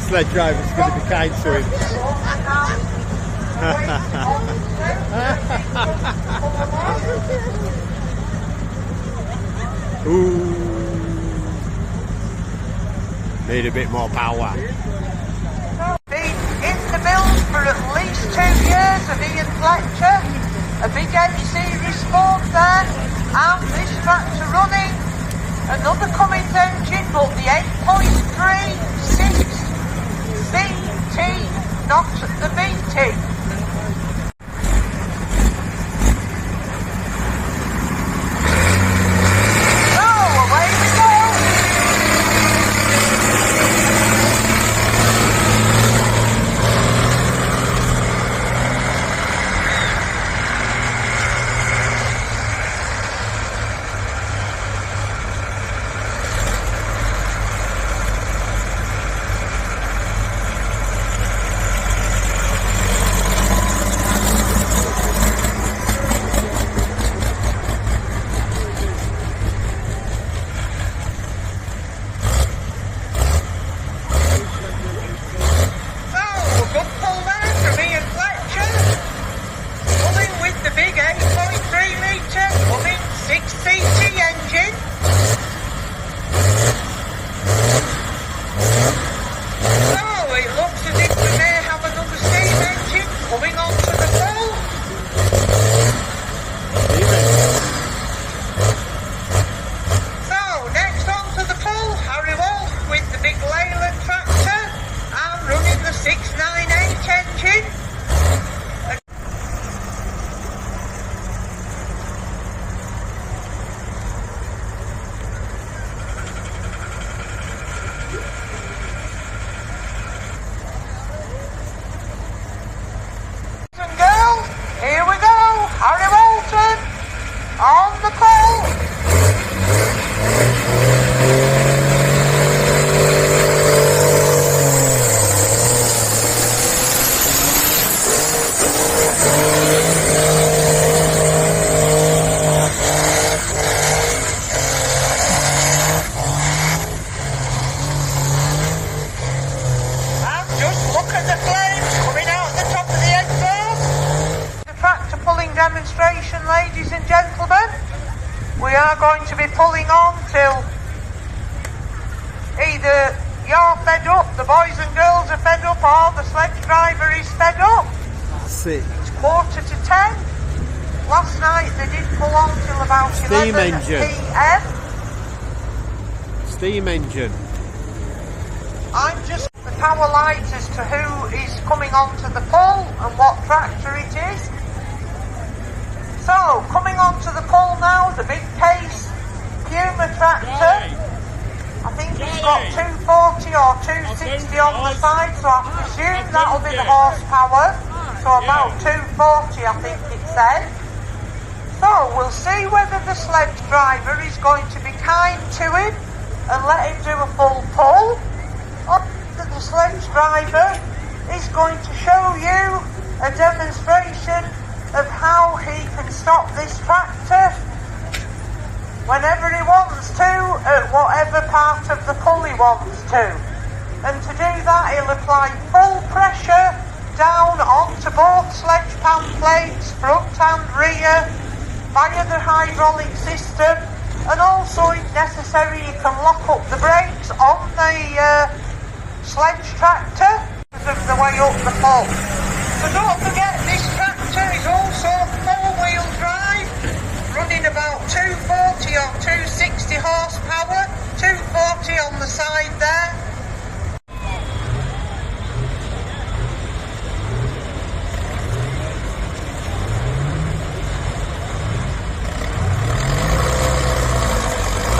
Sled driver's going to be kind to him. Ooh. Need a bit more power. Been in the build for at least 2 years of Ian Fletcher, a big 8 series Ford there, and this tractor running another Cummins engine, but the 8.36 BT, not the BT. On the pole! And just look at the flames coming out the top of the exhaust. The tractor pulling demonstration, ladies and gentlemen. We are going to be pulling on till either you're fed up, the boys and girls are fed up, or the sledge driver is fed up. That's it. It's 9:45. Last night they did pull on till about Steam 11 engine. PM. Steam engine. I'm just the power light as to who is coming onto the pull and what tractor it is. So, coming onto the pull now, the big Pace Puma tractor. I think it's got 240 or 260 on the side, so I presume that'll be the horsepower. So about 240 I think it said. So, we'll see whether the sledge driver is going to be kind to him and let him do a full pull, or that the sledge driver is going to show you a demonstration of how he can stop this tractor whenever he wants to, at whatever part of the pull he wants to. And to do that, he'll apply full pressure down onto both sledge pan plates, front and rear, via the hydraulic system, and also, if necessary, you can lock up the brakes on the sledge tractor because of the way up the pull. So don't forget, this tractor is also four-wheel drive, running about 240 or 260 horsepower, 240 on the side there.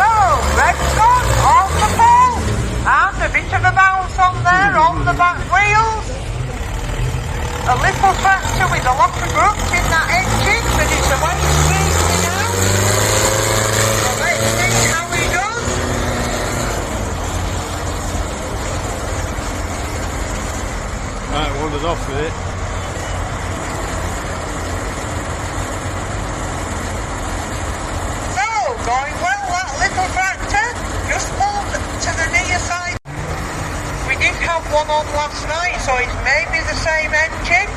So, red's gone on the pole, and a bit of a bounce on there on the back wheels. A little tractor with a lot of grunt in that engine, but it's a way easy now. So let's see how he does. Right, wandered off with it. So, going well, that little tractor. Just pulled to the near one on last night, so it may be the same engine.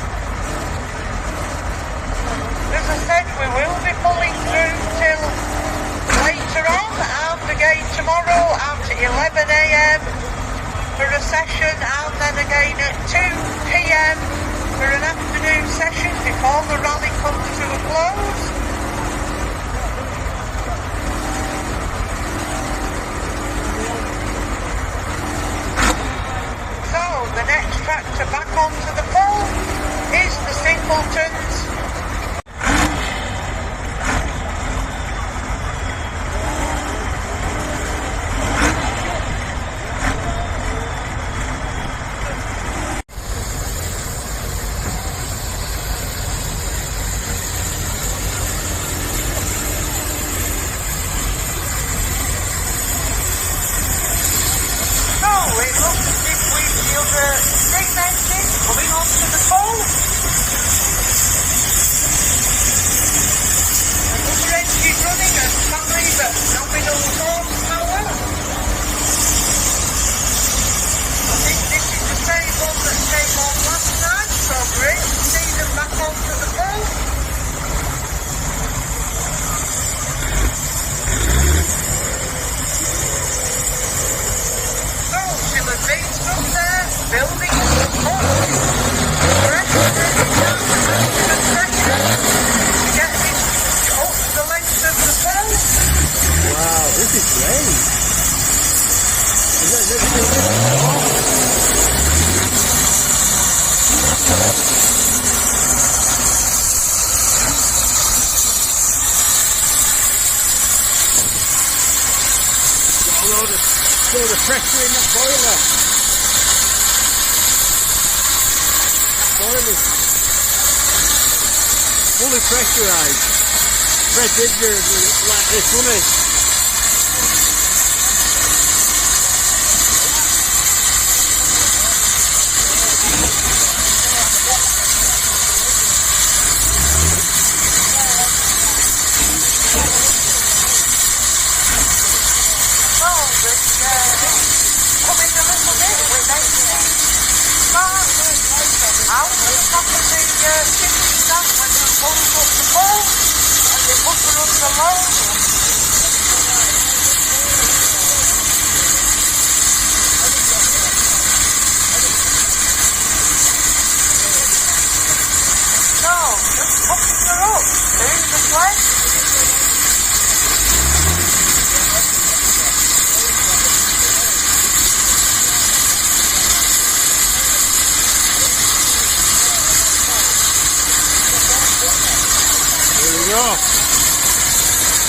As I said, we will be pulling through till later on, and again tomorrow at 11 AM for a session, and then again at 2 PM for an afternoon session before the rally comes to a close. So the next tractor back onto the pole is the Singletons. It looks as if we feel the steam engine coming onto the pole. Another engine running at 5 nominal horsepower. I think this is the same one that came on last night, so great to see them back onto the pole. Base up there, building the pole. Pressure down the maximum pressure to get this up the length of the pole. Wow, this is great. Got a load of pressure in that boiler. Boiler's fully pressurised. Fred Digger like this, wouldn't he? Coming a little bit with 18 mark out the top of the chimney stack when it pulls up the pole and they put her under load. So, just putting her up through the sled.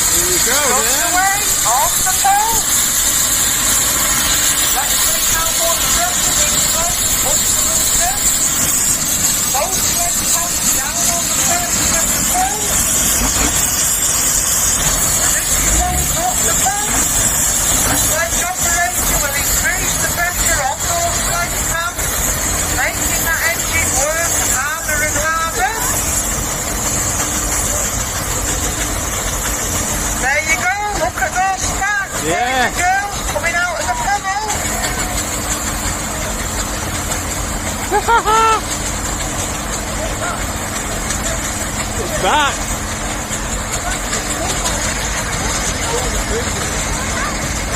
Here we go, Away off the pole. Let's see how much pressure this place puts the rooster. Both sleds pass down on the surface of the pole. And as you pulls up the pole, the sledge operator will increase the pressure on those sledge pads, making that engine work harder and harder. There you go, look at those sparks. Yeah. Girls coming out of the funnel. It's back.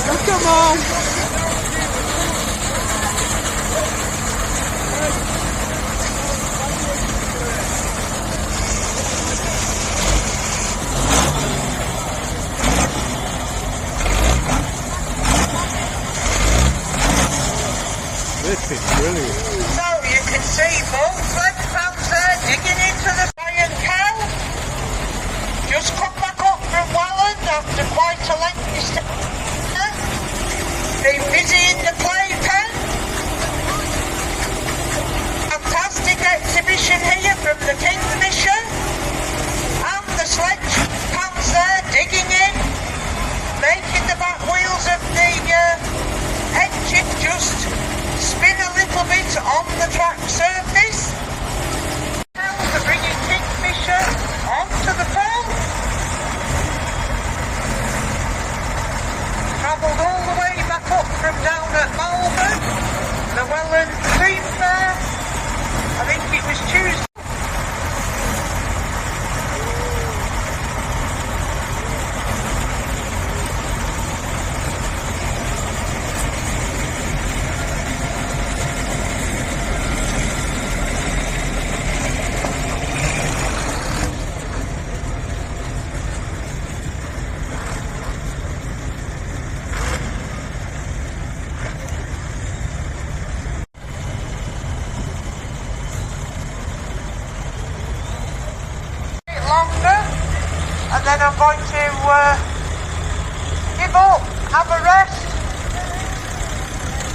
Oh, come on. This is brilliant. So you can see both sledge pads there digging into the Iron Cow. Just come back up from Welland after quite a lengthy stay. Been busy in the playpen. Fantastic exhibition here from the Kingfisher. And the sledge pads there digging in, making the back wheels of the engine just spin a little bit on the track surface. Now they're bringing Kingfisher onto the pole. Travelled all the way back up from down at Malvern. The Welland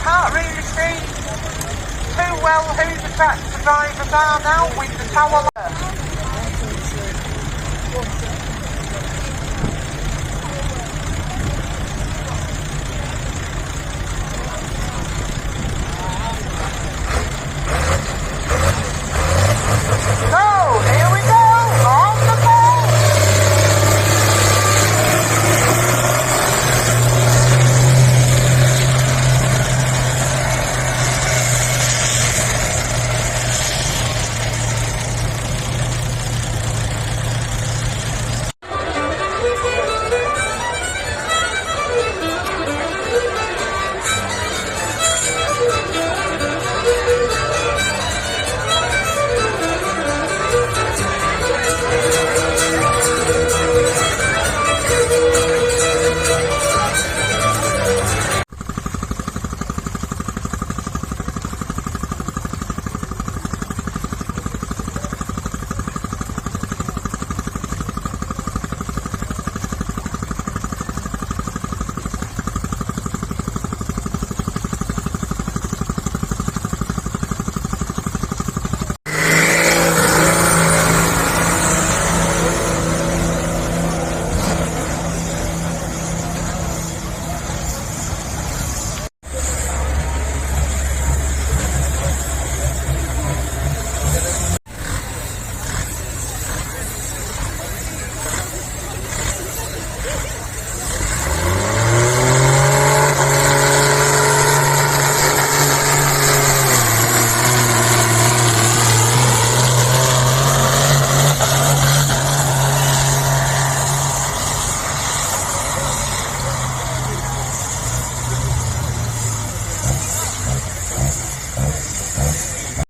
can't really see too well who the tractor drivers are now with the tower.